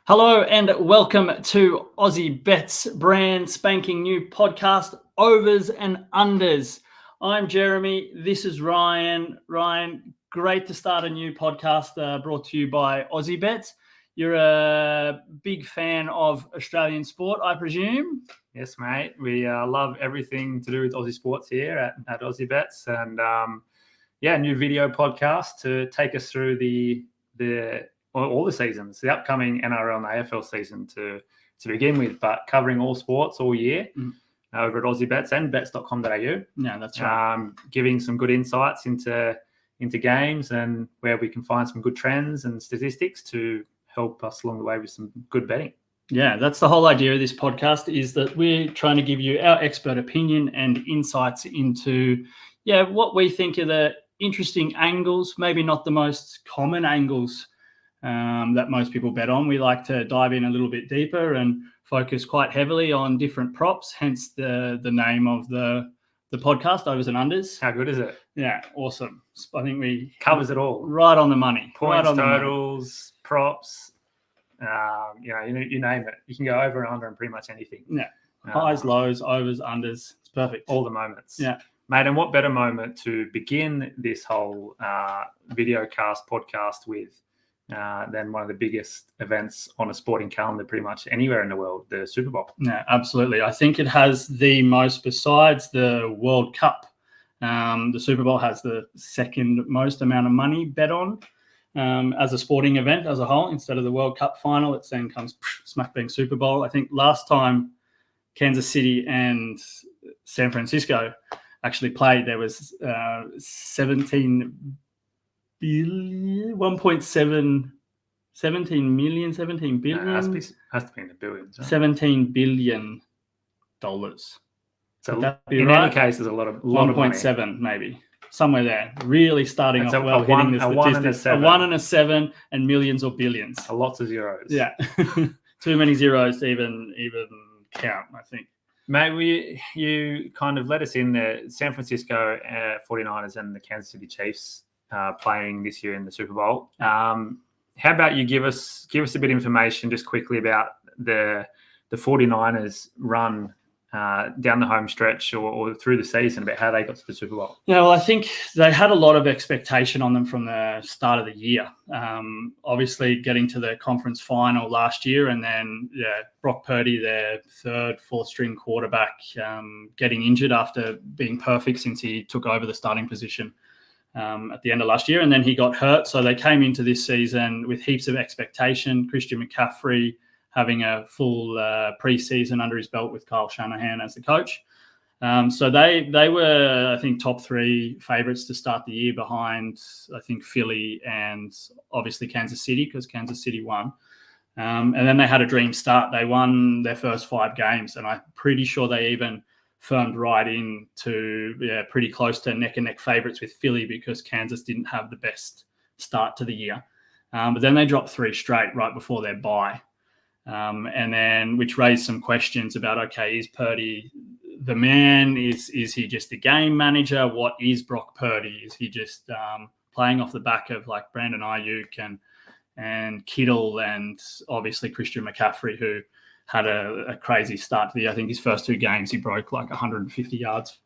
Hello and welcome to Aussie Bets brand spanking new podcast, Overs and Unders. I'm Jeremy. This is Ryan. Ryan, great to start a new podcast brought to you by Aussie Bets. You're a big fan of Australian sport, I presume? Yes, mate. We love everything to do with Aussie sports here at Aussie Bets. And new video podcast to take us through all the seasons, the upcoming NRL and AFL season to begin with, but covering all sports all year over at Aussie Bets and bets.com.au. Yeah, that's right. Giving some good insights into games and where we can find some good trends and statistics to help us along the way with some good betting. Yeah, that's the whole idea of this podcast, is that we're trying to give you our expert opinion and insights into, what we think are the interesting angles, maybe not the most common angles that most people bet on. We like to dive in a little bit deeper and focus quite heavily on different props, hence the name of the podcast, Overs and Unders. How good is it? Yeah, awesome. I think we covers it all. Right on the money. Points, right on totals, props, you name it. You can go over and under on pretty much anything. Yeah. Highs, lows, overs, unders. It's perfect. All the moments. Yeah. Mate, and what better moment to begin this whole video cast podcast with than one of the biggest events on a sporting calendar pretty much anywhere in the world, the Super Bowl. Yeah, absolutely. I think it has the most, besides the World Cup. The Super Bowl has the second most amount of money bet on as a sporting event as a whole. Instead of the World Cup final, it then comes smack bang Super Bowl. I think last time Kansas City and San Francisco actually played, there was 17 billion. No, it has to be in the billions. Huh? $17 billion. So in any case, there's a lot of 1.7 maybe. Somewhere there. Really starting off well, hitting the statistics. A 1 and a 7 and millions or billions. Lots of zeros. Yeah. Too many zeros to even count, I think. Mate, you kind of let us in there. San Francisco 49ers and the Kansas City Chiefs playing this year in the Super Bowl. How about you give us a bit of information just quickly about the 49ers run down the home stretch or through the season, about how they got to the Super Bowl? Yeah, well, I think they had a lot of expectation on them from the start of the year. Obviously, getting to the conference final last year, and then Brock Purdy, their third, fourth-string quarterback, getting injured after being perfect since he took over the starting position at the end of last year, and then he got hurt. So they came into this season with heaps of expectation. Christian McCaffrey having a full preseason under his belt with Kyle Shanahan as the coach. So they were, I think, top three favourites to start the year behind, I think, Philly and obviously Kansas City, because Kansas City won. And then they had a dream start. They won their first 5 games, and I'm pretty sure they even firmed right in to pretty close to neck-and-neck favourites with Philly, because Kansas didn't have the best start to the year. But then they dropped 3 straight right before their bye. And then, which raised some questions about, okay, is Purdy the man? Is he just a game manager? What is Brock Purdy? Is he just playing off the back of like Brandon Ayuk and Kittle and obviously Christian McCaffrey, who had a crazy start to the year? I think his first 2 games, he broke like 150 yards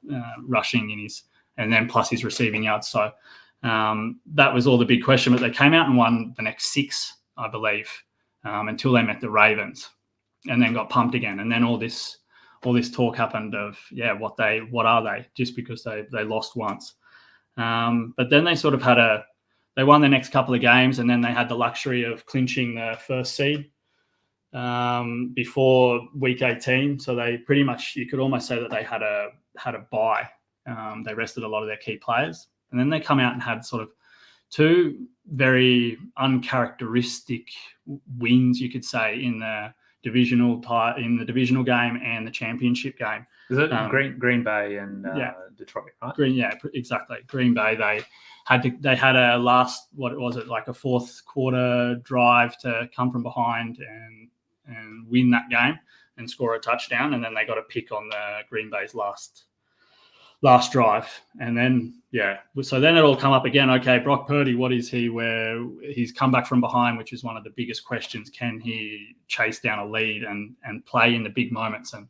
rushing and then plus his receiving yards. So that was all the big question. But they came out and won the next 6, I believe, until they met the Ravens, and then got pumped again. And then all this talk happened of, what are they? Just because they lost once. But then they sort of they won the next couple of games, and then they had the luxury of clinching the first seed before week 18. So they pretty much, you could almost say that they had a bye. They rested a lot of their key players, and then they come out and had sort of 2 very uncharacteristic wins, you could say, in the divisional game and the championship game. Is it Green Bay and Detroit, right? Exactly. Green Bay, they had a last, what was it, like a fourth quarter drive to come from behind and win that game and score a touchdown, and then they got a pick on the Green Bay's last last drive. And then, so then it'll come up again. Okay, Brock Purdy, what is he? Where he's come back from behind, which is one of the biggest questions. Can he chase down a lead and play in the big moments? And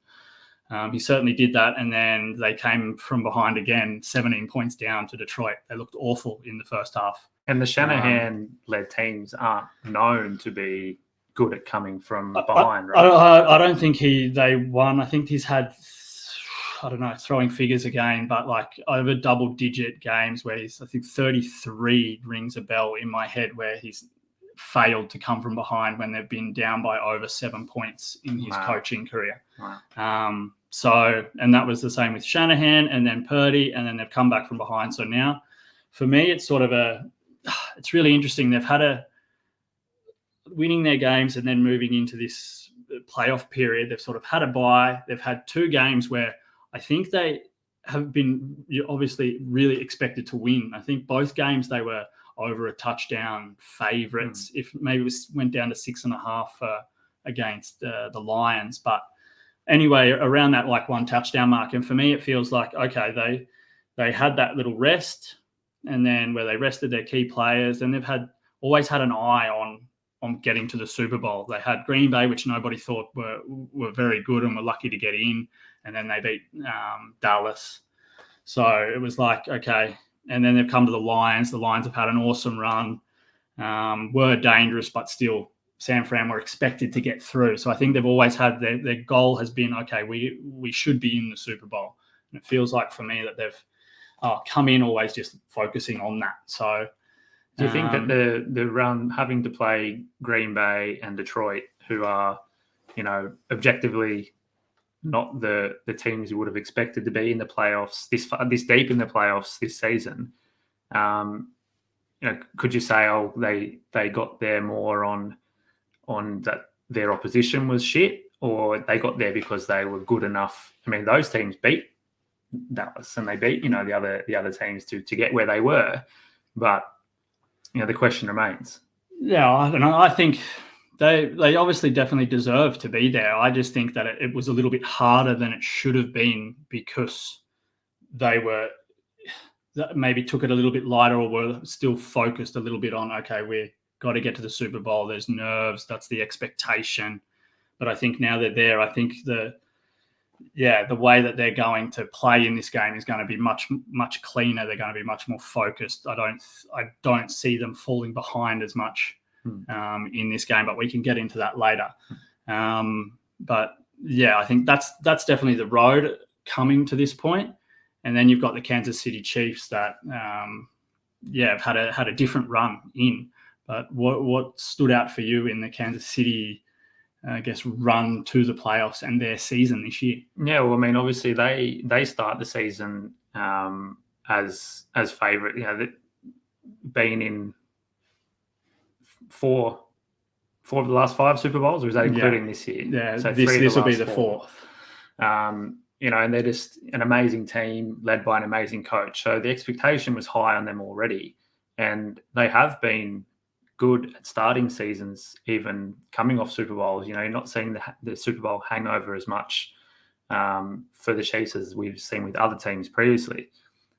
he certainly did that. And then they came from behind again, 17 points down to Detroit. They looked awful in the first half. And the Shanahan-led teams aren't known to be good at coming from behind, right? I don't think they won. I think he's had, I don't know, throwing figures again, but like over double-digit games where he's, I think 33 rings a bell in my head, where he's failed to come from behind when they've been down by over 7 points in his coaching career. Wow. So, and that was the same with Shanahan and then Purdy, and then they've come back from behind. So now, for me, it's sort of it's really interesting. They've had winning their games and then moving into this playoff period. They've sort of had a bye. They've had 2 games where I think they have been obviously really expected to win. I think both games they were over a touchdown favourites. If maybe it went down to 6.5 against the Lions, but anyway, around that like 1 touchdown mark. And for me, it feels like, okay, they had that little rest, and then where they rested their key players, and they've always had an eye on getting to the Super Bowl. They had Green Bay, which nobody thought were very good and were lucky to get in, and then they beat Dallas. So it was like, okay. And then they've come to the Lions. The Lions have had an awesome run, were dangerous, but still San Fran were expected to get through. So I think they've always had their goal has been, okay, we should be in the Super Bowl. And it feels like for me that they've come in always just focusing on that. So do you think that the run having to play Green Bay and Detroit, who are, objectively not the teams you would have expected to be in the playoffs this deep in the playoffs this season, could you say, they got there more on that their opposition was shit, or they got there because they were good enough? I mean, those teams beat Dallas and they beat the other teams to get where they were, but the question remains. Yeah, I don't know. I think they obviously definitely deserve to be there. I just think that it was a little bit harder than it should have been because they maybe took it a little bit lighter, or were still focused a little bit on, okay, we've got to get to the Super Bowl. There's nerves. That's the expectation. But I think now they're there. I think the way that they're going to play in this game is going to be much, much cleaner. They're going to be much more focused. I don't see them falling behind as much in this game, but we can get into that later. But yeah, I think that's definitely the road coming to this point. And then you've got the Kansas City Chiefs that have had a different run in. But what stood out for you in the Kansas City, I guess, run to the playoffs and their season this year? Yeah, well, I mean, obviously they start the season as favourite. Being in four of the last 5 Super Bowls, or is that including this year? Yeah, so this will be the 4th. And they're just an amazing team led by an amazing coach. So the expectation was high on them already, and they have been good at starting seasons, even coming off Super Bowls. You're not seeing the Super Bowl hangover as much for the Chiefs as we've seen with other teams previously.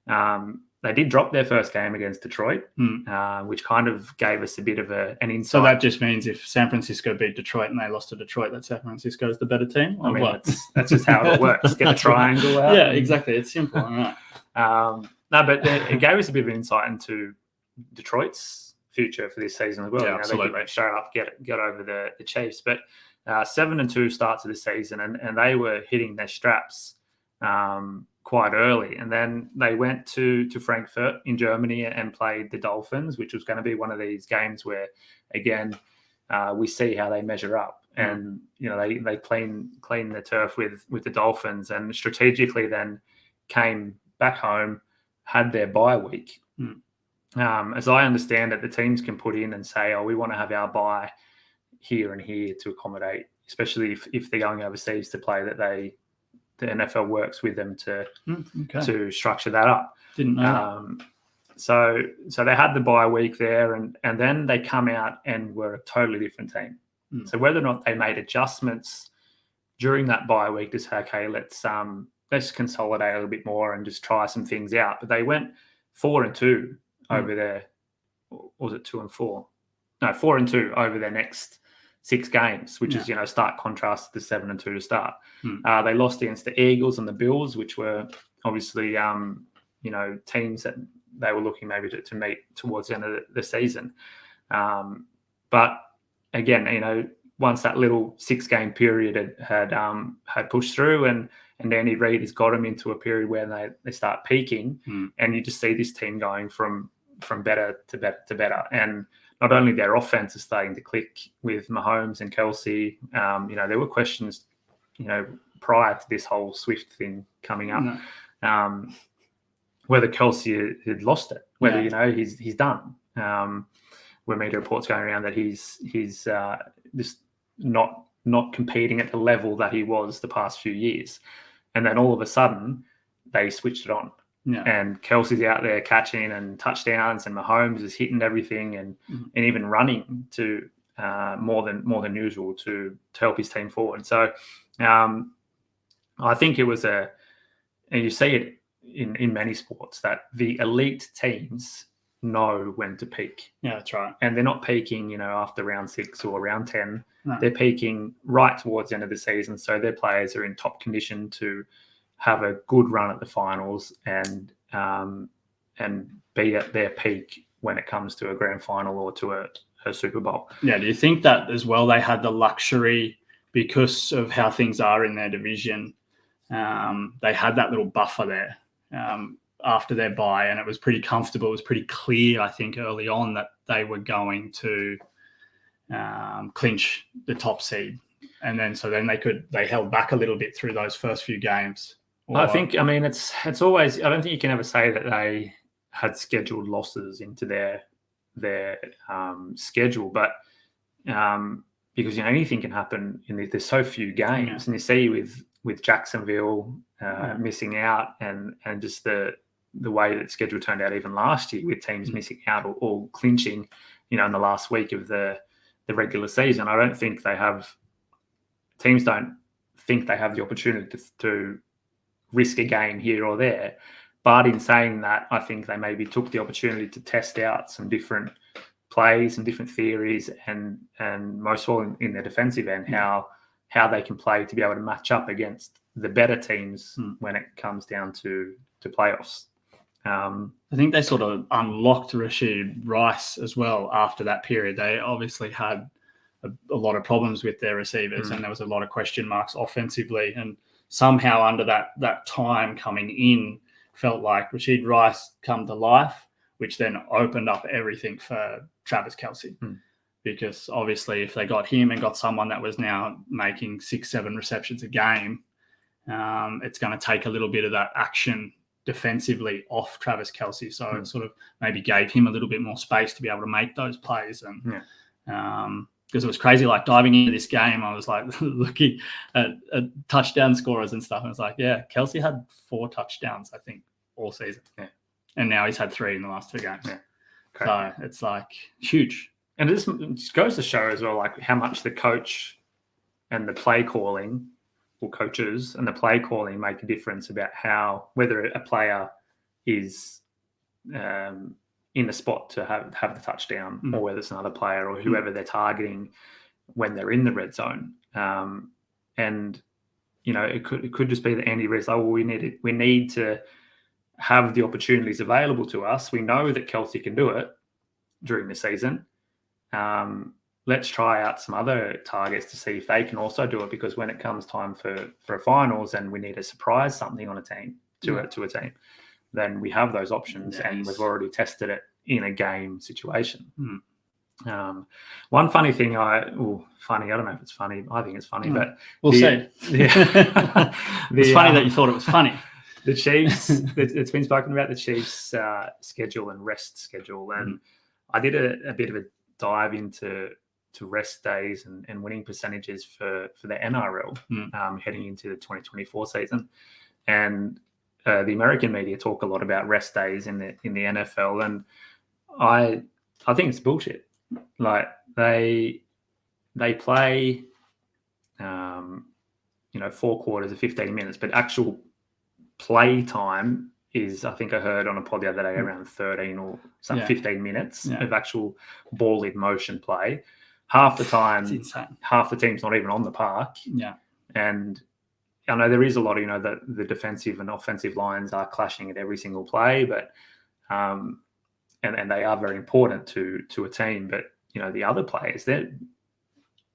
They did drop their first game against Detroit, which kind of gave us a bit of an insight. So that just means if San Francisco beat Detroit and they lost to Detroit, that San Francisco is the better team? I mean, that's just how it works. Get a triangle out. Yeah, exactly. It's simple. All right. But it gave us a bit of insight into Detroit's future for this season as well. Yeah, absolutely. They could show up, get over the Chiefs. But 7-2 start to the season, and they were hitting their straps quite early. And then they went to Frankfurt in Germany and played the Dolphins, which was going to be one of these games where, again, we see how they measure up. And, they clean the turf with the Dolphins, and strategically then came back home, had their bye week. As I understand it, the teams can put in and say, we want to have our bye here and here to accommodate, especially if they're going overseas to play, that the NFL works with them to structure that up. Didn't know that. So they had the bye week there, and then they come out and were a totally different team. So whether or not they made adjustments during that bye week to say, okay, let's let's consolidate a little bit more and just try some things out. But they went 4-2 over their, or was it 2-4? No, 4-2 over their next 6 games, which is, stark contrast to the 7-2 to start. They lost against the Eagles and the Bills, which were obviously, teams that they were looking maybe to meet towards the end of the season. But again, once that little 6-game period had pushed through, and Andy Reid has got them into a period where they start peaking, and you just see this team going from better to better to better. And not only their offense is starting to click with Mahomes and Kelsey, there were questions, prior to this whole Swift thing coming up, whether Kelsey had lost it, whether he's done. Where media reports going around that he's just not competing at the level that he was the past few years, and then all of a sudden they switched it on. And Kelsey's out there catching and touchdowns, and Mahomes is hitting everything and even running to more than usual to help his team forward. So I think it was and you see it in many sports, that the elite teams know when to peak. Yeah, that's right. And they're not peaking, after round 6 or round 10. No. They're peaking right towards the end of the season. So their players are in top condition to have a good run at the finals and be at their peak when it comes to a grand final or to a Super Bowl. Yeah. Do you think that as well they had the luxury, because of how things are in their division, they had that little buffer there after their bye, and it was pretty comfortable. It was pretty clear, I think, early on that they were going to clinch the top seed. And then they held back a little bit through those first few games. It's always, I don't think you can ever say that they had scheduled losses into their schedule, but because anything can happen there's so few games, and you see with Jacksonville missing out, and just the way that schedule turned out even last year, with teams missing out or clinching, in the last week of the regular season. I don't think teams don't think they have the opportunity to risk a game here or there. But in saying that, I think they maybe took the opportunity to test out some different plays and different theories, and most of all in their defensive end, how they can play to be able to match up against the better teams when it comes down to playoffs. I think they sort of unlocked Rashid Rice as well after that period. They obviously had a lot of problems with their receivers, and there was a lot of question marks offensively. And somehow under that time coming in, felt like Rashid Rice come to life, which then opened up everything for Travis Kelce. Because obviously if they got him and got someone that was now making 6-7 receptions a game, it's going to take a little bit of that action defensively off Travis Kelce. So it sort of maybe gave him a little bit more space to be able to make those plays. And because it was crazy, like diving into this game, I was like looking at touchdown scorers and stuff. And it's like, Kelce had 4 touchdowns, I think, all season. Yeah. And now he's had 3 in the last 2 games. Yeah. So it's like huge. And it just goes to show as well, like how much the coach and the play calling, or coaches and the play calling, make a difference about whether a player is in the spot to have the touchdown, or whether it's another player or whoever they're targeting when they're in the red zone. And it could just be that Andy Reid's like, well, we need to have the opportunities available to us. We know that Kelsey can do it during the season. Let's try out some other targets to see if they can also do it, because when it comes time for a finals and we need to surprise something on a team to a team, then we have those options, and we've already tested it in a game situation. One funny thing, I don't know if it's funny. I think it's funny, but we'll see. It's funny that you thought it was funny. The Chiefs, it's been spoken about the Chiefs' schedule and rest schedule, and I did a bit of a dive into rest days and winning percentages for the NRL heading into the 2024 season. And the American media talk a lot about rest days in the NFL, and I think it's bullshit. Like they play 4 quarters of 15 minutes, but actual play time is, I think I heard on a pod the other day, around 13 or 15 minutes of actual ball in motion play. Half the time, half the team's not even on the park. Yeah. And I know there is a lot of, the defensive and offensive lines are clashing at every single play, but and they are very important to a team. But, the other players, they're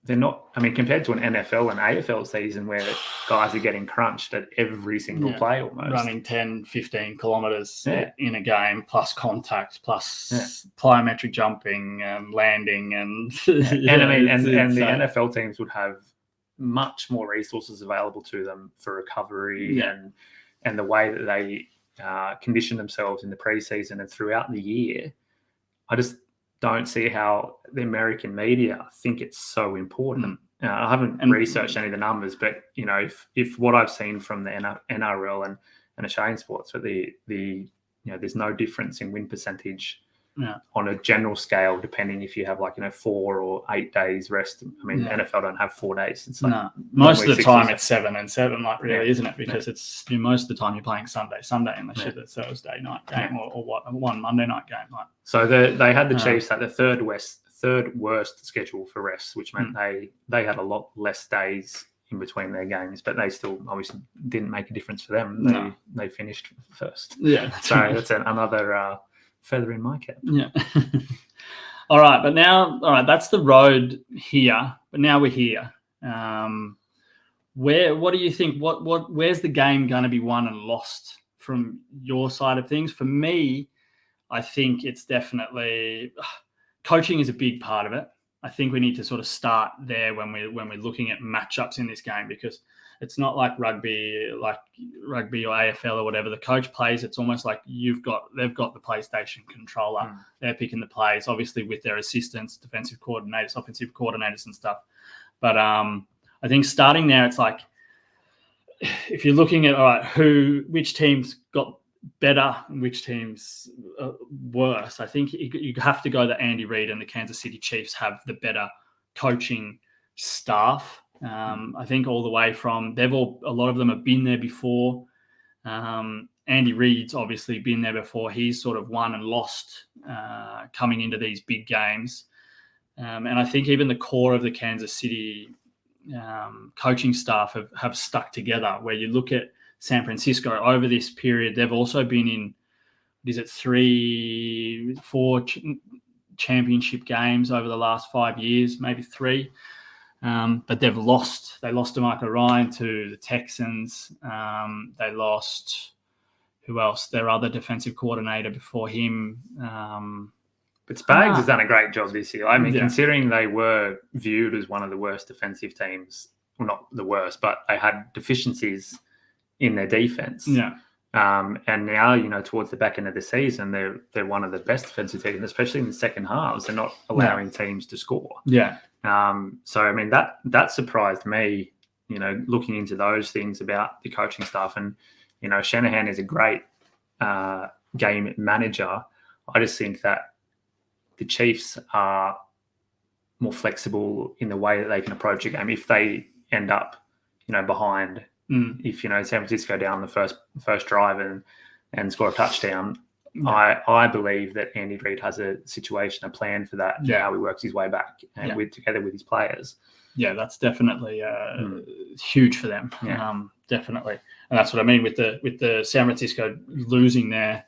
not, compared to an NFL and AFL season where guys are getting crunched at every single play almost. Running 10, 15 kilometres in a game, plus contact, plus plyometric jumping and landing. And and the NFL teams would have much more resources available to them for recovery and the way that they condition themselves in the preseason and throughout the year. I just don't see how the American media think it's so important. I haven't researched any of the numbers, but if what I've seen from the NRL and Australian sports, but there's no difference in win percentage on a general scale, depending if you have 4 or 8 days rest. NFL don't have 4 days. It's most of the time it's 7 and 7, isn't it? Because it's most of the time you're playing Sunday, unless you're the Thursday night game or one Monday night game. So they had the Chiefs at the third worst schedule for rest, which meant they had a lot less days in between their games, but they still obviously didn't make a difference for them. They finished first. Yeah. So that's another feather in my cap. Yeah. All right. That's the road here, but now we're here. What do you think? Where's the game going to be won and lost from your side of things? For me, I think it's definitely coaching is a big part of it. I think we need to sort of start there when we're looking at matchups in this game, because it's not like rugby or AFL or whatever. The coach plays. It's almost like they've got the PlayStation controller. They're picking the plays, obviously with their assistants, defensive coordinators, offensive coordinators, and stuff. But I think starting there, it's like if you're looking at which teams got better and which teams worse. I think you have to go that Andy Reid and the Kansas City Chiefs have the better coaching staff. I think all the way from a lot of them have been there before. Andy Reid's obviously been there before. He's sort of won and lost coming into these big games. And I think even the core of the Kansas City coaching staff have stuck together, where you look at San Francisco over this period, they've also been in, 4 championship games over the last 5 years, maybe 3. But they've lost. They lost DeMarco Ryan to the Texans. They lost, who else? Their other defensive coordinator before him. But Spags has done a great job this year. Considering they were viewed as one of the worst defensive teams, well, not the worst, but they had deficiencies in their defense. Yeah. And now, towards the back end of the season, they're one of the best defensive teams, especially in the second halves. They're not allowing teams to score. Yeah. So that surprised me, looking into those things about the coaching staff. And, Shanahan is a great game manager. I just think that the Chiefs are more flexible in the way that they can approach a game. If they end up, behind, if San Francisco down the first drive and score a touchdown, I believe that Andy Reid has a plan for that, how he works his way back and together with his players. Yeah, that's definitely huge for them. Yeah. Definitely, and that's what I mean with the San Francisco losing their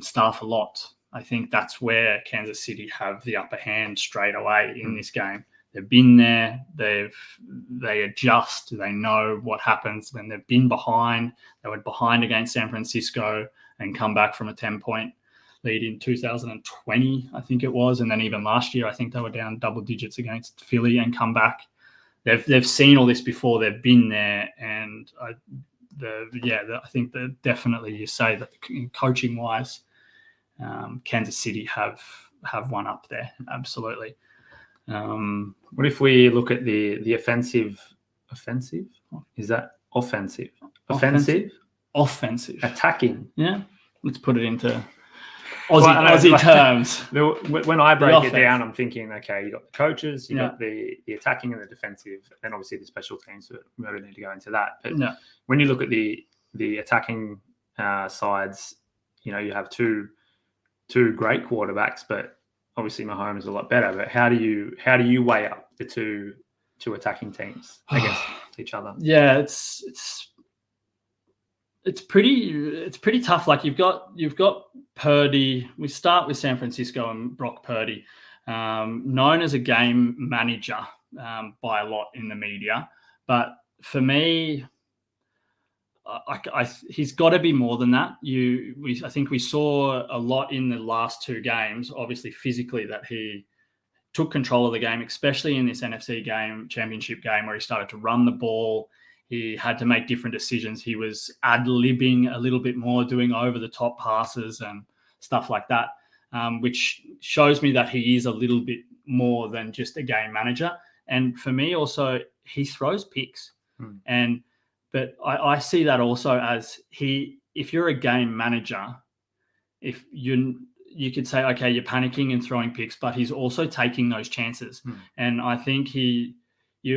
staff a lot. I think that's where Kansas City have the upper hand straight away in this game. They've been there. They adjust. They know what happens when they've been behind. They went behind against San Francisco and come back from a 10-point lead in 2020, I think it was, and then even last year, I think they were down double digits against Philly and come back. They've seen all this before. They've been there, and I think that definitely you say that coaching wise, Kansas City have one up there, absolutely. What if we look at the offensive? Is that offensive? Offensive. Attacking. Yeah. Let's put it into Aussie terms. When I break it down, I'm thinking, okay, you got the coaches, you got the attacking and the defensive, and obviously the special teams. So we don't need to go into that. But when you look at the the attacking sides, you have two great quarterbacks, but obviously Mahomes is a lot better. But how do you weigh up the two attacking teams against each other? Yeah, it's pretty tough. Like you've got Purdy. We start with San Francisco and Brock Purdy, known as a game manager by a lot in the media, but for me, he's got to be more than that. I think we saw a lot in the last two games, obviously physically, that he took control of the game, especially in this NFC championship game where he started to run the ball. He had to make different decisions. He was ad-libbing a little bit more, doing over-the-top passes and stuff like that, which shows me that he is a little bit more than just a game manager. And for me also, he throws picks. But I see that also as if you're a game manager, if you could say, okay, you're panicking and throwing picks, but he's also taking those chances. And I think you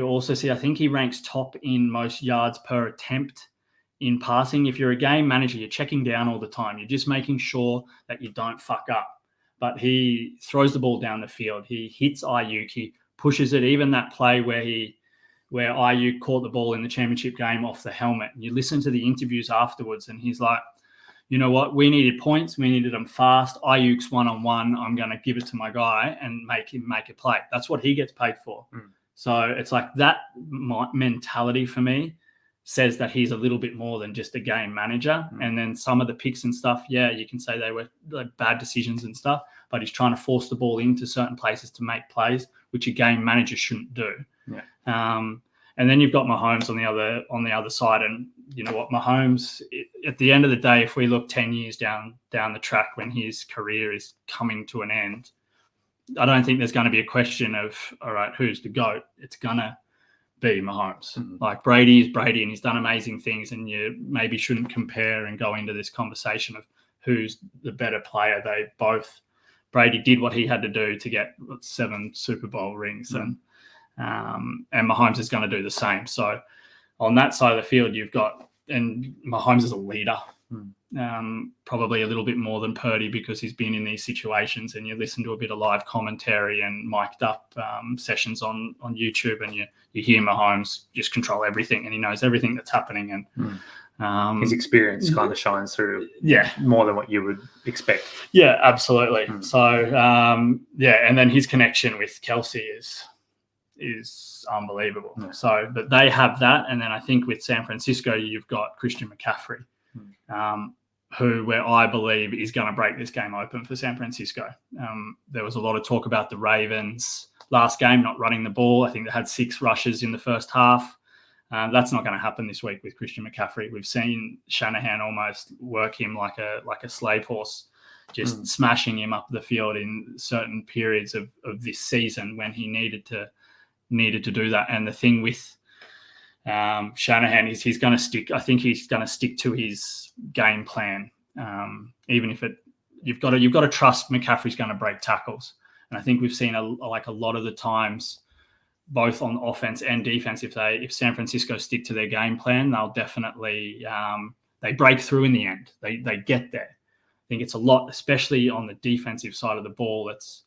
also see, I think he ranks top in most yards per attempt in passing. If you're a game manager, you're checking down all the time. You're just making sure that you don't fuck up. But he throws the ball down the field. He hits Ayuk. He pushes it. Even that play where Ayuk caught the ball in the championship game off the helmet. And you listen to the interviews afterwards, and he's like, you know what? We needed points. We needed them fast. Ayuk's one-on-one. I'm going to give it to my guy and make him make a play. That's what he gets paid for. So it's like that mentality for me says that he's a little bit more than just a game manager. And then some of the picks and stuff, yeah, you can say they were like bad decisions and stuff, but he's trying to force the ball into certain places to make plays, which a game manager shouldn't do. And then you've got Mahomes on the other side. And you know what, Mahomes, at the end of the day, if we look 10 years down the track when his career is coming to an end, I don't think there's going to be a question of, all right, who's the GOAT? It's going to be Mahomes. Like Brady is Brady and he's done amazing things, and you maybe shouldn't compare and go into this conversation of who's the better player. Brady did what he had to do to get 7 Super Bowl rings, and Mahomes is going to do the same. So on that side of the field, and Mahomes is a leader. Probably a little bit more than Purdy because he's been in these situations, and you listen to a bit of live commentary and mic'd up sessions on YouTube, and you hear Mahomes just control everything, and he knows everything that's happening. And his experience kind of shines through more than what you would expect. Yeah, absolutely. So, and then his connection with Kelsey is unbelievable. So, but they have that. And then I think with San Francisco, you've got Christian McCaffrey, where I believe is going to break this game open for San Francisco. There was a lot of talk about the Ravens last game not running the ball. I think they had 6 rushes in the first half. That's not going to happen this week with Christian McCaffrey. We've seen Shanahan almost work him like a slave horse, just smashing him up the field in certain periods of this season when he needed to do that. And the thing with Shanahan is he's going to stick. I think he's going to stick to his game plan, even if you've got to trust McCaffrey's going to break tackles. And I think we've seen a lot of the times, both on offense and defense, if San Francisco stick to their game plan, they'll definitely they break through in the end. They get there. I think it's a lot, especially on the defensive side of the ball. It's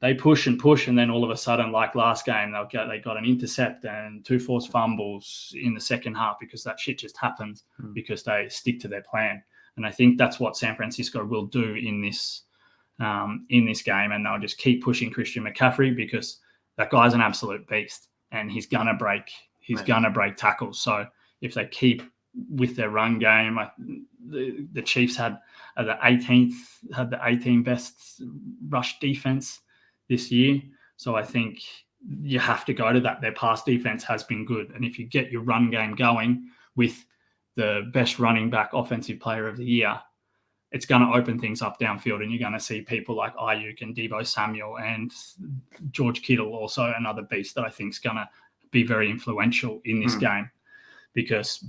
they push, and then all of a sudden, like last game, they got an intercept and 2 forced fumbles in the second half because that shit just happens because they stick to their plan. And I think that's what San Francisco will do in this game, and they'll just keep pushing Christian McCaffrey because that guy's an absolute beast, and he's gonna break break tackles. So if they keep with their run game, the Chiefs had the 18th best rush defense this year. So I think you have to go to that. Their pass defense has been good, and if you get your run game going with the best running back offensive player of the year, it's going to open things up downfield, and you're going to see people like Ayuk and Deebo Samuel and George Kittle, also another beast that I think is going to be very influential in this game, because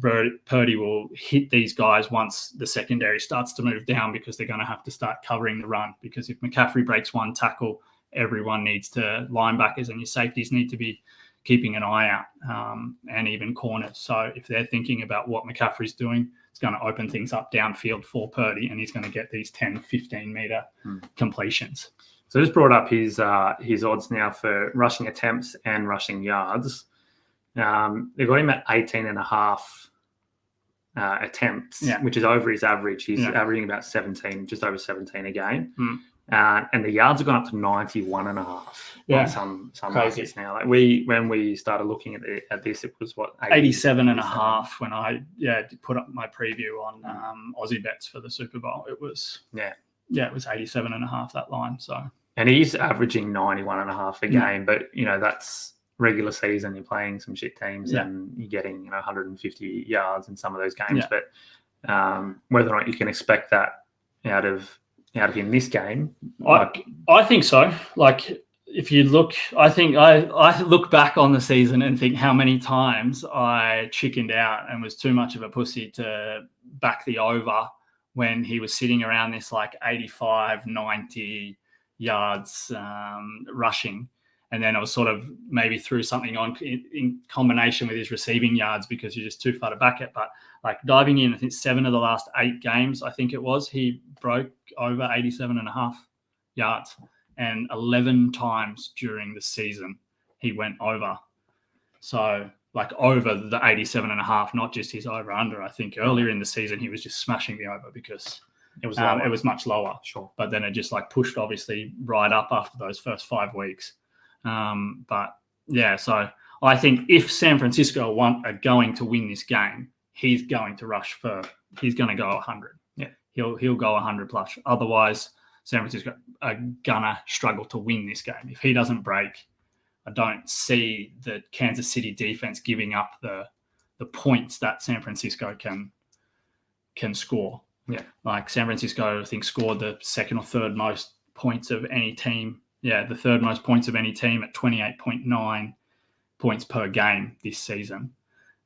Purdy will hit these guys once the secondary starts to move down, because they're going to have to start covering the run. Because if McCaffrey breaks one tackle, everyone needs to, linebackers and your safeties need to be keeping an eye out, and even corners. So if they're thinking about what McCaffrey's doing, it's going to open things up downfield for Purdy, and he's going to get these 10, 15-meter completions. So I just brought up his odds now for rushing attempts and rushing yards. They've got him at 18.5 attempts, which is over his average. He's averaging about 17, just over 17 a game. And the yards have gone up to 91.5 on some markets now. Like when we started looking at this, it was what 87.5 when I put up my preview on Aussie bets for the Super Bowl. It was it was 87.5 that line. So and he's averaging 91.5 a game, but that's regular season. You're playing some shit teams and you're getting 150 yards in some of those games. But whether or not you can expect that out of him this game, I think so. Like if you look, I think I look back on the season and think how many times I chickened out and was too much of a pussy to back the over when he was sitting around this like 85, 90 yards rushing. And then I was sort of maybe threw something on in combination with his receiving yards because you're just too far to back it. But like diving in, I think 7 of the last 8 games, I think it was, he broke over 87.5 yards. And 11 times during the season, he went over. So like over the 87.5, not just his over-under. I think earlier in the season, he was just smashing the over because it was much lower. Sure. But then it just like pushed obviously right up after those first 5 weeks. So I think if San Francisco are going to win this game, he's going to rush for. He's going to go 100. Yeah, he'll go 100 plus. Otherwise, San Francisco are gonna struggle to win this game. If he doesn't break, I don't see the Kansas City defense giving up the points that San Francisco can score. Yeah, like San Francisco, I think scored the second or third most points of any team. Yeah, the third most points of any team at 28.9 points per game this season.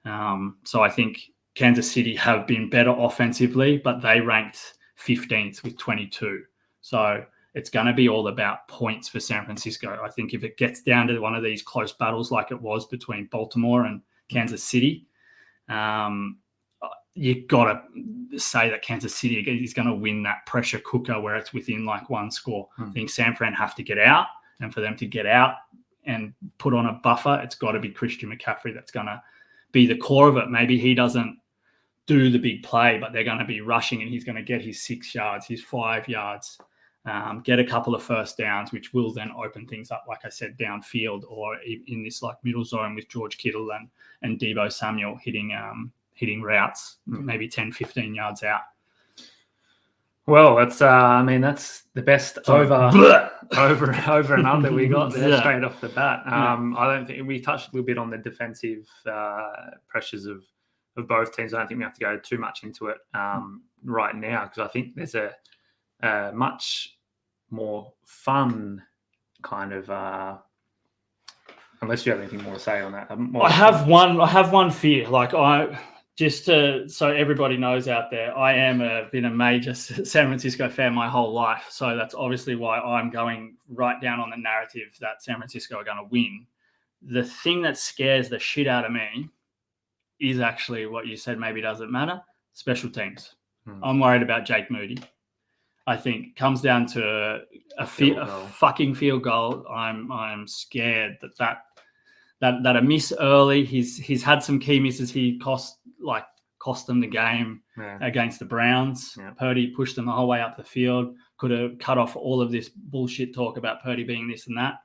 So I think Kansas City have been better offensively, but they ranked 15th with 22. So it's going to be all about points for San Francisco. I think if it gets down to one of these close battles like it was between Baltimore and Kansas City, you've got to say that Kansas City is going to win that pressure cooker where it's within like one score. I think San Fran have to get out, and for them to get out and put on a buffer, it's got to be Christian McCaffrey that's going to be the core of it. Maybe he doesn't do the big play, but they're going to be rushing and he's going to get his 6 yards, his 5 yards, get a couple of first downs, which will then open things up, like I said, downfield or in this like middle zone with George Kittle and Deebo Samuel hitting routes, maybe 10, 15 yards out. Well, that's the best over and under we got there straight off the bat. I don't think we touched a little bit on the defensive pressures of both teams. I don't think we have to go too much into it right now because I think there's a much more fun kind of. Unless you have anything more to say on that, I have one fear. Like so everybody knows out there, I am been a major San Francisco fan my whole life. So that's obviously why I'm going right down on the narrative that San Francisco are going to win. The thing that scares the shit out of me is actually what you said maybe doesn't matter, special teams. I'm worried about Jake Moody. I think comes down to a fucking field goal. I'm scared that a miss early. He's had some key misses. He cost them the game against the Browns. Yeah. Purdy pushed them the whole way up the field. Could have cut off all of this bullshit talk about Purdy being this and that.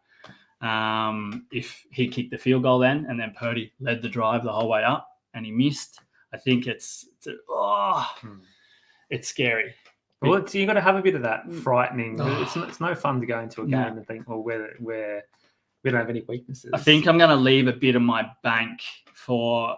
If he kicked the field goal then, and then Purdy led the drive the whole way up and he missed, I think it's scary. Well, you got to have a bit of that frightening. It's no fun to go into a game and think, well, we don't have any weaknesses. I think I'm going to leave a bit of my bank for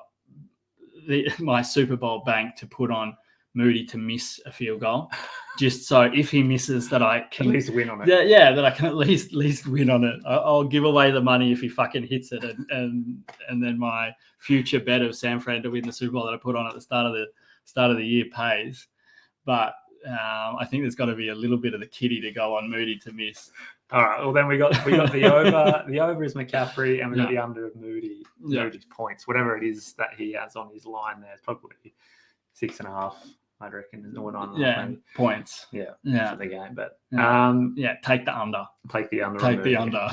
my Super Bowl bank to put on Moody to miss a field goal, just so if he misses that I can at least win on it. That I can at least win on it. I'll give away the money if he fucking hits it, and then my future bet of San Fran to win the Super Bowl that I put on at the start of the year pays. But I think there's got to be a little bit of the kitty to go on Moody to miss. All right. Well, then we got the over. The over is McCaffrey, and we got Yeah. the under of Moody's Yeah. points, whatever it is that he has on his line there. It's probably 6.5. I'd reckon, or 9.5 maybe. Points. Yeah, Yeah. for the game. But take the under. take the under. Take the under.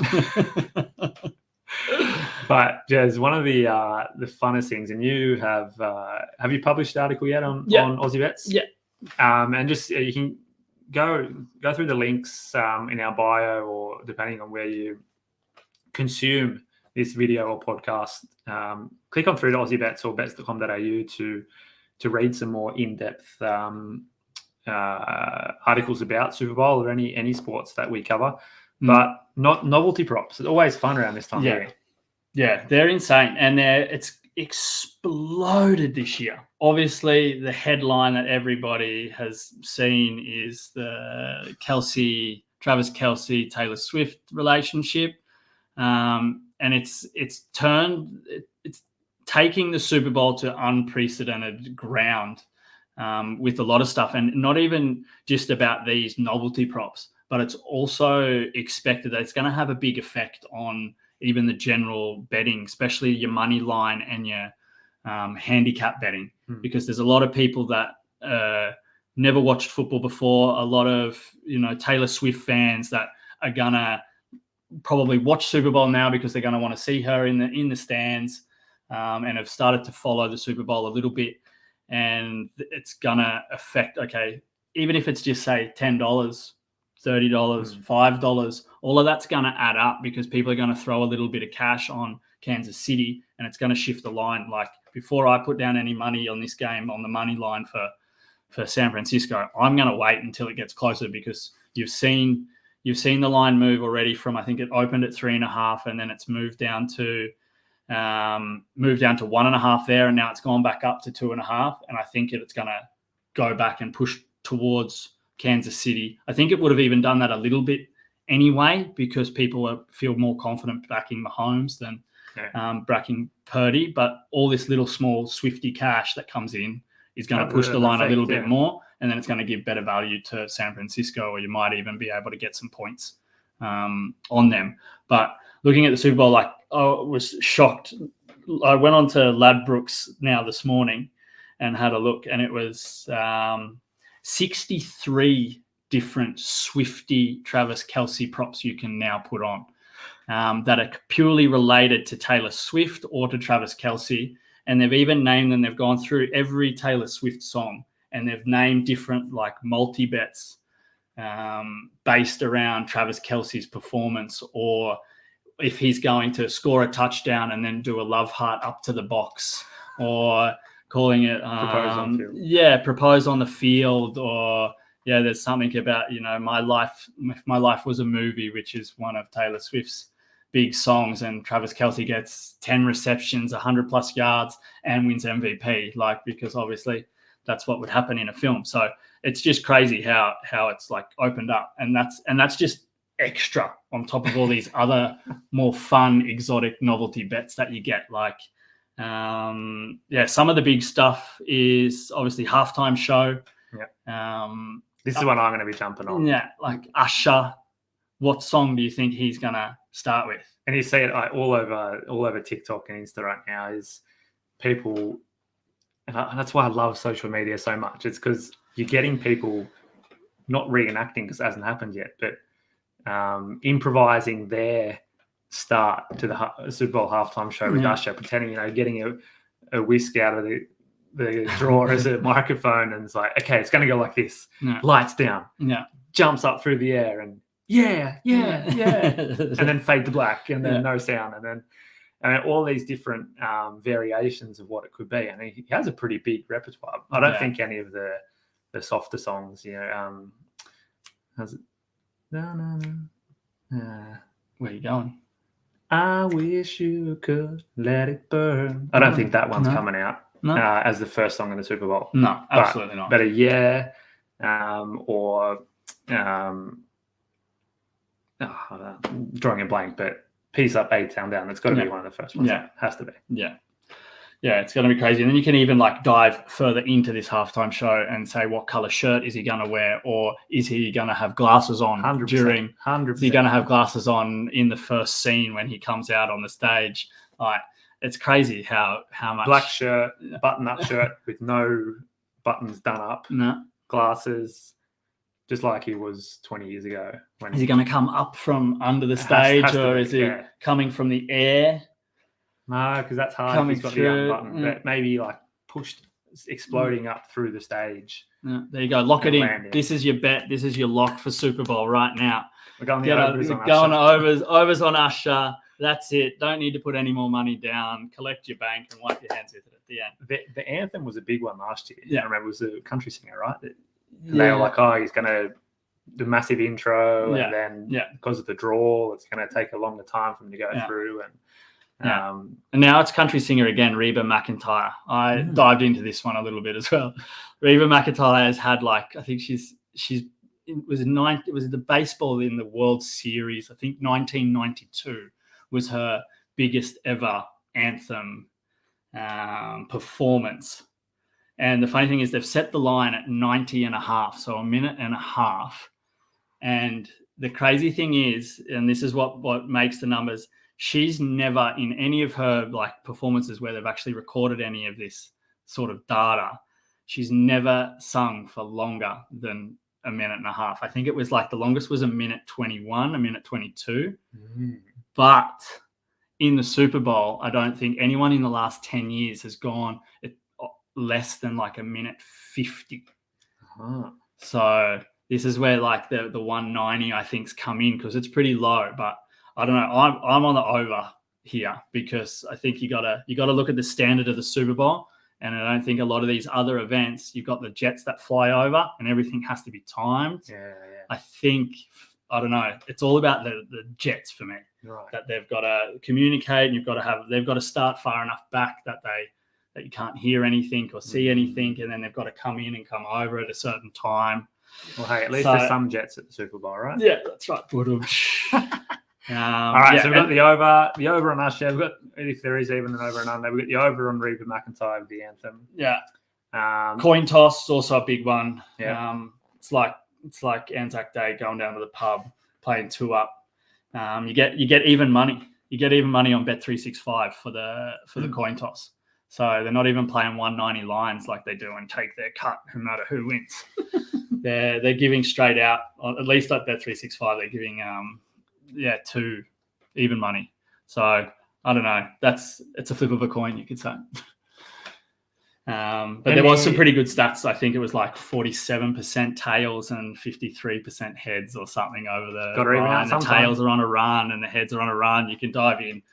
But Jez, one of the funnest things, and you have you published the article yet on Aussie Bets? Yeah. And just you can go through the links in our bio, or depending on where you consume this video or podcast, click on through to Aussie Bets or bets.com.au to read some more in-depth articles about Super Bowl or any sports that we cover. But not novelty props. It's always fun around this time of year. Yeah, they're insane. And it's exploded this year. Obviously, the headline that everybody has seen is the Travis Kelce, Taylor Swift relationship. And it's taking the Super Bowl to unprecedented ground with a lot of stuff. And not even just about these novelty props, but it's also expected that it's going to have a big effect on even the general betting, especially your money line and your handicap betting, because there's a lot of people that never watched football before, a lot of Taylor Swift fans that are going to probably watch Super Bowl now because they're going to want to see her in the stands, and have started to follow the Super Bowl a little bit. And it's going to affect, even if it's just say $10, $30, $5, all of that's going to add up because people are going to throw a little bit of cash on Kansas City, and it's going to shift the line. Like, before I put down any money on this game on the money line for San Francisco, I'm going to wait until it gets closer, because you've seen the line move already from, I think it opened at 3.5, and then it's moved down to 1.5 there, and now it's gone back up to 2.5, and I think it's going to go back and push towards Kansas City. I think it would have even done that a little bit anyway, because people feel more confident backing Mahomes than backing Purdy. But all this little small Swifty cash that comes in is going to push the line a little bit more, and then it's going to give better value to San Francisco, or you might even be able to get some points on them. But looking at the Super Bowl, I was shocked. I went on to Ladbrokes now this morning and had a look, and it was 63 different Swifty Travis Kelce props you can now put on that are purely related to Taylor Swift or to Travis Kelce. And they've even named them, they've gone through every Taylor Swift song, and they've named different like multi-bets based around Travis Kelce's performance, or if he's going to score a touchdown and then do a love heart up to the box, or calling it propose on the field, or there's something about my life, if my life was a movie, which is one of Taylor Swift's big songs, and Travis Kelce gets 10 receptions, 100+ yards, and wins MVP, because obviously that's what would happen in a film. So it's just crazy how it's like opened up, and that's just extra on top of all these other more fun exotic novelty bets that you get. Some of the big stuff is obviously halftime show. This is what I'm going to be jumping on. Like Usher, what song do you think he's going to start with? And you see it all over TikTok and Insta right now, is people, and that's why I love social media so much. It's because you're getting people not reenacting, because it hasn't happened yet, but improvising their start to the Super Bowl halftime show with Usher, pretending, getting a whisk out of the drawer as a microphone, and it's like, okay, it's going to go like this. Lights down. Jumps up through the air, and and then fade to black, and then no sound, and then all these different variations of what it could be. And he has a pretty big repertoire. I don't think any of the softer songs, has it? No. Where are you going? I wish you could let it burn. I don't think that one's coming out as the first song in the Super Bowl. No, absolutely not. But or drawing a blank, but Peace Up, A-Town Down. That's got to be one of the first ones. It has to be. Yeah, it's going to be crazy. And then you can even like dive further into this halftime show and say what color shirt is he going to wear, or is he going to have glasses on 100%, during? 100%. Is he going to have glasses on in the first scene when he comes out on the stage? Like, it's crazy how much black shirt, button-up shirt with no buttons done up, glasses, just like he was 20 years ago. Is he going to come up from under the stage, or is he coming from the air? No, because that's hard. Coming if he's got the button, but maybe like pushed, exploding up through the stage. There you go. Lock it in. This is your bet. This is your lock for Super Bowl right now. We're going overs on Usher. That's it. Don't need to put any more money down. Collect your bank and wipe your hands with it at the end. The anthem was a big one last year. Yeah, I remember it was a country singer, right? They were like, "Oh, he's going to do a massive intro, and then because of the draw, it's going to take a longer time for him to go through." And now it's country singer again, Reba McEntire. I dived into this one a little bit as well. Reba McEntire has had like, I think it was the baseball in the World Series. I think 1992 was her biggest ever anthem performance. And the funny thing is they've set the line at 90 and a half, so a minute and a half. And the crazy thing is, and this is what makes the numbers, she's never in any of her like performances where they've actually recorded any of this sort of data, she's never sung for longer than a minute and a half. I think it was like the longest was a minute 21, a minute 22. But in the Super Bowl, I don't think anyone in the last 10 years has gone less than like a minute 50. So this is where like the 190 I think's come in, because it's pretty low. But I don't know. I'm on the over here, because I think you gotta look at the standard of the Super Bowl, and I don't think a lot of these other events, you've got the jets that fly over and everything has to be timed. I think, I don't know, it's all about the jets for me. Right. That they've got to communicate, and they've got to start far enough back that you can't hear anything or see anything, and then they've got to come in and come over at a certain time. Well, hey, at least there's some jets at the Super Bowl, right? Yeah, that's right. All right, so we've got the over on Usher. We've got, if there is even an over and under, we've got the over on Reba McEntire with the anthem. Yeah. Coin toss is also a big one. Yeah. It's like Anzac Day, going down to the pub, playing 2 up. You get even money. You get even money on Bet365 for the coin toss. So they're not even playing 190 lines like they do and take their cut no matter who wins. they're giving straight out, at least at Bet365, they're giving 2 even money. So I don't know. It's a flip of a coin, you could say. But there was some pretty good stats. I think it was like 47% tails and 53% heads or something over the line. The tails are on a run and the heads are on a run. You can dive in.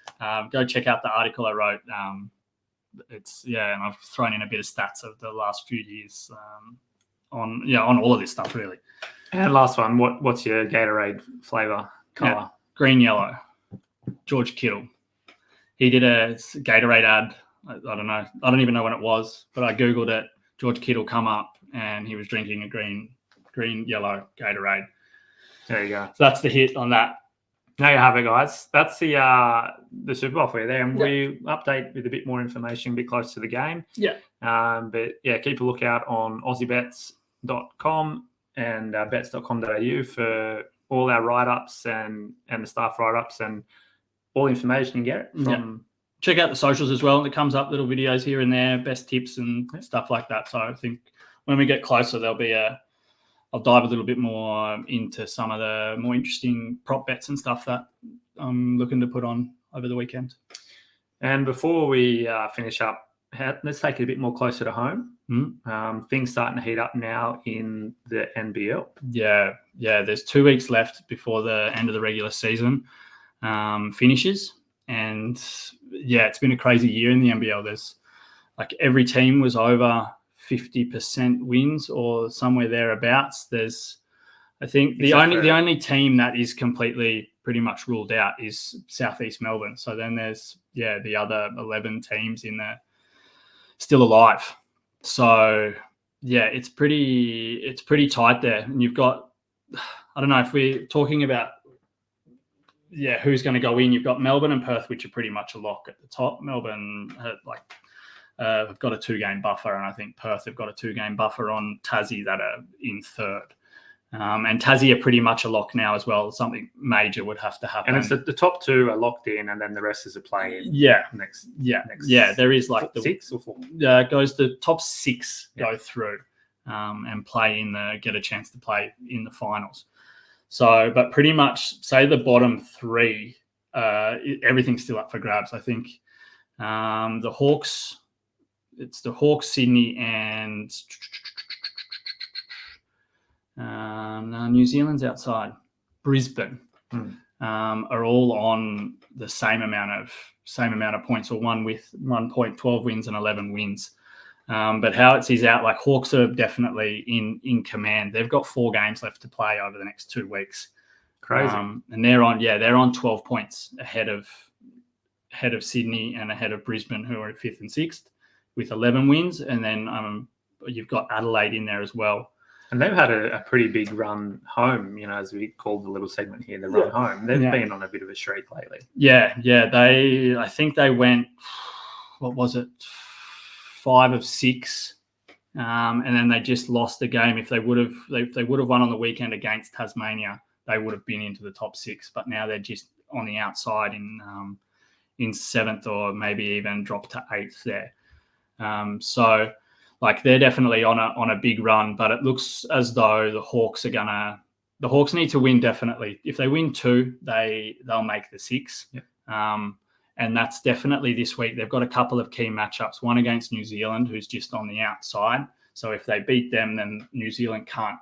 Go check out the article I wrote. And I've thrown in a bit of stats of the last few years on all of this stuff really. And last one, what's your Gatorade flavor color? Yeah, green yellow. George Kittle. He did a Gatorade ad. I don't know. I don't even know when it was, but I Googled it. George Kittle come up and he was drinking a green yellow Gatorade. There you go. So that's the hit on that. There you have it, guys. That's the Super Bowl for you there. And we update with a bit more information a bit close to the game. Yeah. But yeah, keep a lookout on aussiebets.com and bets.com.au for all our write-ups and the staff write-ups and all the information you can get from check out the socials as well. It comes up little videos here and there, best tips and stuff like that. So I think when we get closer, I'll dive a little bit more into some of the more interesting prop bets and stuff that I'm looking to put on over the weekend. And before we finish up, let's take it a bit more closer to home. Things starting to heat up now in the NBL. Yeah. There's 2 weeks left before the end of the regular season finishes. And it's been a crazy year in the NBL. There's like every team was over 50% wins or somewhere thereabouts. I think the only team that is completely pretty much ruled out is Southeast Melbourne. So then there's the other 11 teams in there still alive. So it's pretty tight there. And you've got, I don't know if we're talking about who's going to go in. You've got Melbourne and Perth, which are pretty much a lock at the top. Melbourne, have got a 2-game buffer, and I think Perth have got a 2-game buffer on Tassie that are in third. And Tassie are pretty much a lock now as well. Something major would have to happen. And it's the top 2 are locked in, and then the rest is a play-in. Yeah. Next. There is like 6 or 4. Goes the top 6 go through and play get a chance to play in the finals. So, but pretty much say the bottom 3, everything's still up for grabs. I think the Hawks. It's the Hawks, Sydney, and New Zealand's outside. Brisbane are all on the same amount of points, or 1 point, 12 wins and 11 wins. But how it sees out, like Hawks are definitely in command. They've got 4 games left to play over the next 2 weeks. Crazy. And they're on 12 points ahead of Sydney and ahead of Brisbane, who are at 5th and 6th with 11 wins. And then you've got Adelaide in there as well. And they've had a pretty big run home, as we called the little segment here, the run home. They've been on a bit of a streak lately. Yeah. I think they went, what was it, 5 of 6, and then they just lost the game. If they would have won on the weekend against Tasmania, they would have been into the top 6. But now they're just on the outside in 7th, or maybe even dropped to 8th there. So. Like they're definitely on a big run, but it looks as though the Hawks need to win definitely. If they win 2, they'll make the 6. Yep. And that's definitely this week. They've got a couple of key matchups. One against New Zealand, who's just on the outside. So if they beat them, then New Zealand can't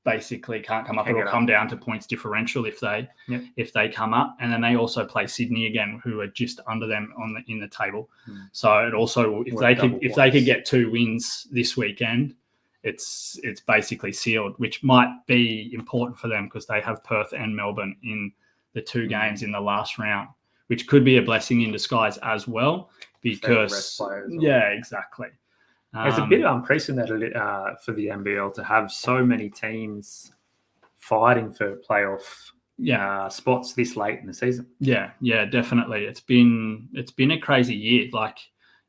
come up. It'll come down to points differential if they come up. And then they also play Sydney again, who are just under them in the table. So it also, if they could get 2 wins this weekend, it's basically sealed, which might be important for them because they have Perth and Melbourne in the 2 games in the last round, which could be a blessing in disguise as well. Because exactly. It's a bit unprecedented for the NBL to have so many teams fighting for playoff spots this late in the season. Yeah, definitely. It's been a crazy year. Like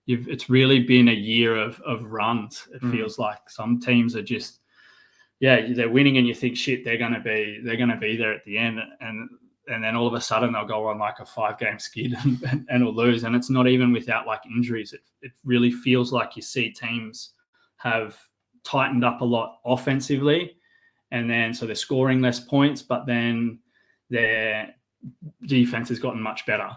it's really been a year of runs. It feels like some teams are just they're winning, and you think shit, they're gonna be there at the end, and then all of a sudden they'll go on like a 5-game skid and will lose. And it's not even without like injuries. It really feels like you see teams have tightened up a lot offensively. And then so they're scoring less points, but then their defense has gotten much better.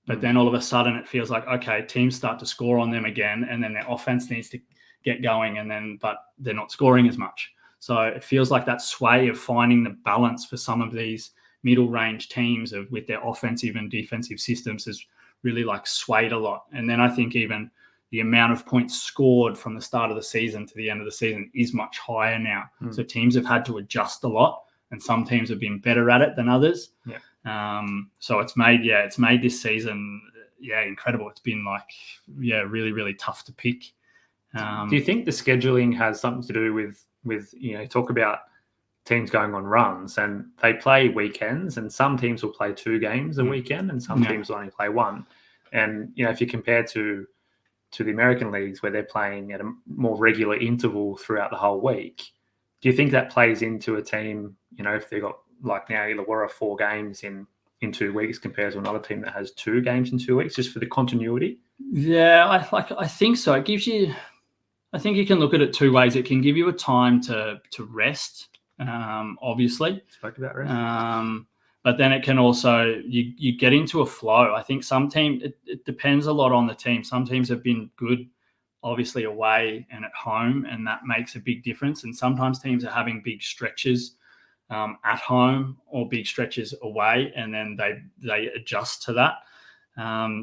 But then all of a sudden it feels like, okay, teams start to score on them again, and then their offense needs to get going, but they're not scoring as much. So it feels like that sway of finding the balance for some of these middle range teams with their offensive and defensive systems has really like swayed a lot. And then I think even the amount of points scored from the start of the season to the end of the season is much higher now. So teams have had to adjust a lot, and some teams have been better at it than others. So it's made this season incredible. It's been like really, really tough to pick. Do you think the scheduling has something to do with talk about teams going on runs, and they play weekends, and some teams will play 2 games a weekend, and some teams will only play 1. And if you compare to the American leagues where they're playing at a more regular interval throughout the whole week, do you think that plays into a team? If they've got like now Illawarra 4 games in 2 weeks compared to another team that has 2 games in 2 weeks, just for the continuity? Yeah, I think so. It gives you. I think you can look at it 2 ways. It can give you a time to rest. Obviously, spoke about rest. But then it can also you get into a flow. I think some team it depends a lot on the team. Some teams have been good, obviously away and at home, and that makes a big difference. And sometimes teams are having big stretches at home or big stretches away, and then they adjust to that.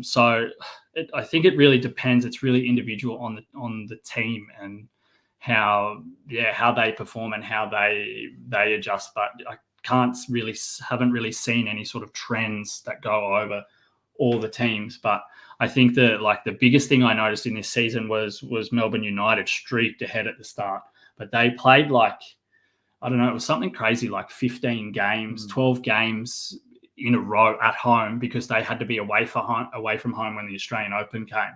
So I think it really depends. It's really individual on the team and how they perform and how they adjust. But I haven't really seen any sort of trends that go over all the teams. But I think the biggest thing I noticed in this season was Melbourne United streaked ahead at the start, but they played like, I don't know, it was something crazy, like 15 games, 12 games in a row at home, because they had to be away from home when the Australian Open came.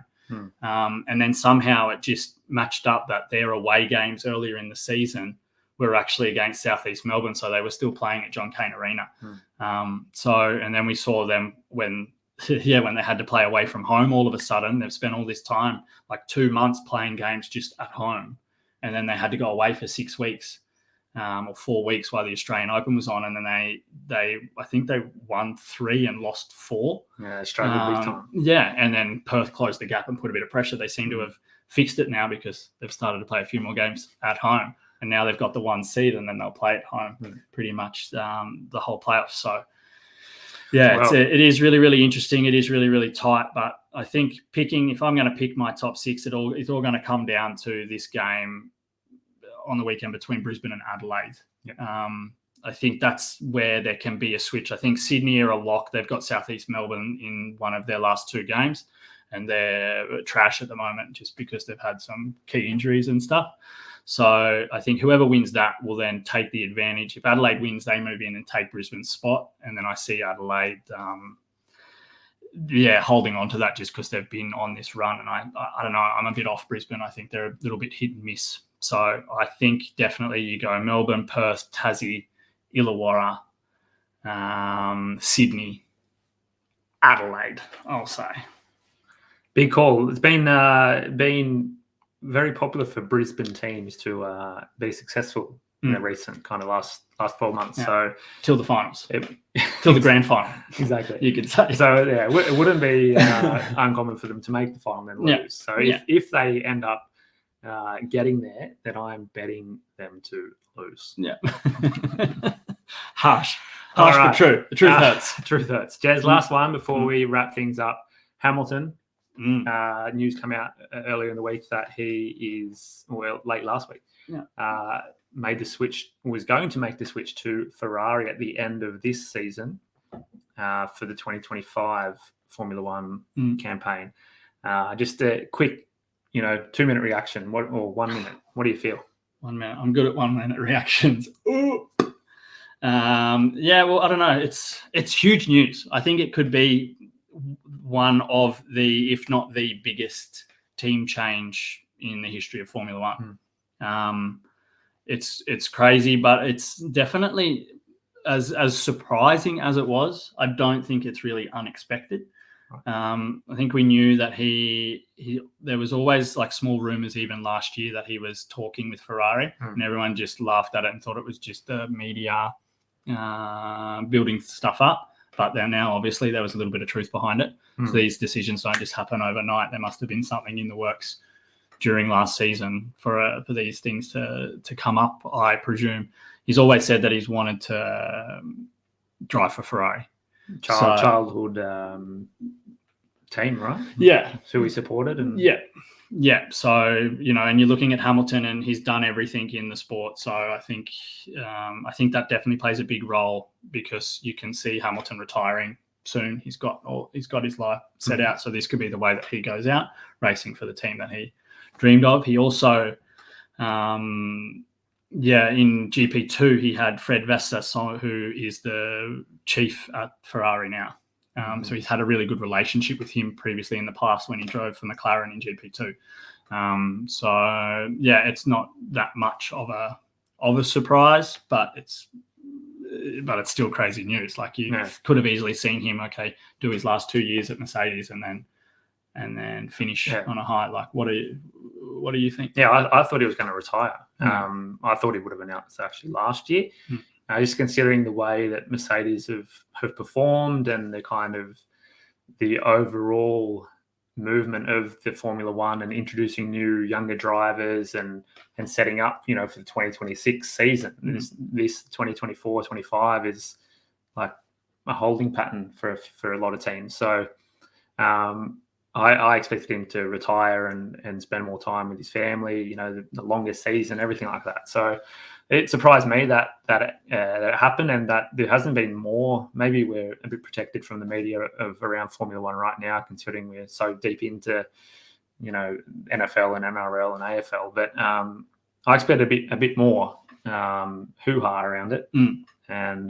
And then somehow it just matched up that their away games earlier in the season were actually against Southeast Melbourne, so they were still playing at John Cain Arena. And then we saw them when they had to play away from home. All of a sudden, they've spent all this time, like 2 months, playing games just at home, and then they had to go away for 6 weeks. Or 4 weeks while the Australian Open was on, and then I think they won 3 and lost 4. Yeah, struggled big time. Yeah, and then Perth closed the gap and put a bit of pressure. They seem to have fixed it now because they've started to play a few more games at home, and now they've got the 1 seed, and then they'll play at home pretty much the whole playoffs. So yeah, it is really, really interesting. It is really, really tight, but I think if I'm going to pick my top 6, it's all going to come down to this game on the weekend between Brisbane and Adelaide. I think that's where there can be a switch. I think Sydney are a lock. They've got Southeast Melbourne in one of their last 2 games, and they're trash at the moment just because they've had some key injuries and stuff. So I think whoever wins that will then take the advantage. If Adelaide wins, they move in and take Brisbane's spot, and then I see Adelaide holding on to that just because they've been on this run. And I don't know, I'm a bit off Brisbane. I think they're a little bit hit and miss. So I think definitely you go Melbourne, Perth, Tassie, Illawarra, Sydney, Adelaide, I'll say. Big call. It's been very popular for Brisbane teams to be successful in the recent kind of last 12 months. Yeah. So till the finals, till the grand final. Exactly. You could say. So yeah, it wouldn't be uncommon for them to make the final and lose. So if they end up getting there, then I'm betting them to lose. Yeah. Harsh but true. The truth hurts. Truth hurts. Jez, last one before we wrap things up. Hamilton. News come out earlier in the week that he is, late last week, made the switch, was going to make the switch to Ferrari at the end of this season for the 2025 Formula One campaign. Just a quick 2-minute reaction, or 1 minute. What do you feel? 1 minute. I'm good at 1 minute reactions. Ooh. Well, I don't know. It's huge news. I think it could be one of the, if not the biggest team change in the history of Formula One. It's crazy, but it's definitely as surprising as it was. I don't think it's really unexpected. I think we knew that there was always like small rumors even last year that he was talking with Ferrari, and everyone just laughed at it and thought it was just the media building stuff up. But then now, obviously, there was a little bit of truth behind it. So these decisions don't just happen overnight. There must have been something in the works during last season for these things to come up, I presume. He's always said that he's wanted to drive for Ferrari. Childhood team, right? Yeah. So he supported. Yeah. So, and you're looking at Hamilton, and he's done everything in the sport. So I think that definitely plays a big role, because you can see Hamilton retiring soon. He's got his life set out. So this could be the way that he goes out, racing for the team that he dreamed of. He also, in GP2, he had Fred Vassar, who is the chief at Ferrari now. So he's had a really good relationship with him previously in the past when he drove for McLaren in GP2. It's not that much of a surprise, but it's still crazy news. Like you could have easily seen him, do his last 2 years at Mercedes and then finish on a high. Like, what do you think? Yeah, I thought he was going to retire. I thought he would have announced actually last year. Just considering the way that Mercedes have performed and the overall movement of the Formula One and introducing new younger drivers and setting up, for the 2026 season. This 2024-25 is like a holding pattern for a lot of teams. So I expected him to retire and spend more time with his family, the longest season, everything like that. So it surprised me that it happened, and that there hasn't been more. Maybe we're a bit protected from the media around Formula One right now, considering we're so deep into, NFL and NRL and AFL. But I expect a bit more hoo-ha around it, and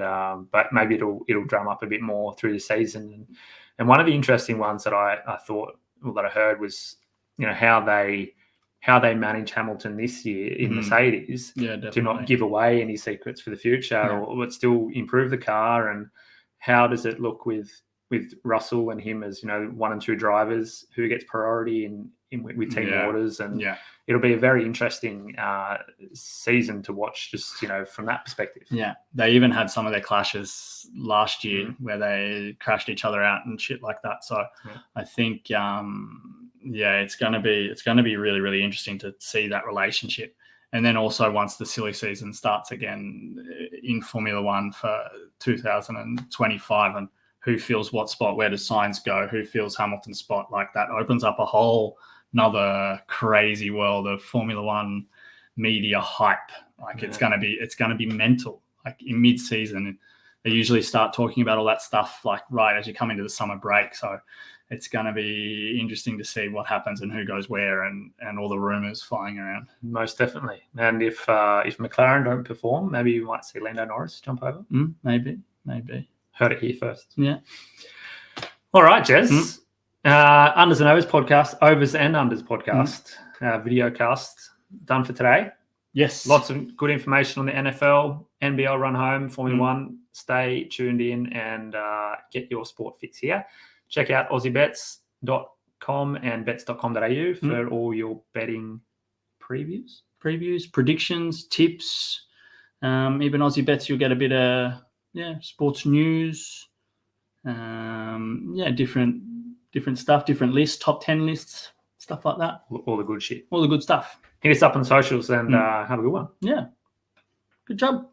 but maybe it'll drum up a bit more through the season. And one of the interesting ones that I thought, that I heard was how they manage Hamilton this year in Mercedes to not give away any secrets for the future, or still improve the car, and how does it look with Russell and him as 1 and 2 drivers, who gets priority with team orders, and it'll be a very interesting season to watch, just from that perspective. Yeah, they even had some of their clashes last year where they crashed each other out and shit like that. So I think it's going to be really, really interesting to see that relationship. And then also once the silly season starts again in Formula One for 2025, and who fills what spot, where does Sainz go, who fills Hamilton's spot, like that opens up a whole another crazy world of Formula One media hype. Like it's gonna be mental. Like in mid-season, they usually start talking about all that stuff like right as you come into the summer break. So it's gonna be interesting to see what happens and who goes where, and all the rumors flying around. Most definitely. And if McLaren don't perform, maybe you might see Lando Norris jump over. Maybe. Heard it here first. Yeah. All right, Jez. Unders and Overs podcast, Overs and Unders podcast, video cast done for today. Yes. Lots of good information on the NFL, NBL run home, Formula One. Stay tuned in and get your sport fix here. Check out aussiebets.com and bets.com.au for all your betting previews, predictions, tips. Even Aussie Bets, you'll get a bit of sports news. Different stuff, different lists, top 10 lists, stuff like that. All the good shit. All the good stuff. Hit us up on socials and have a good one. Yeah. Good job.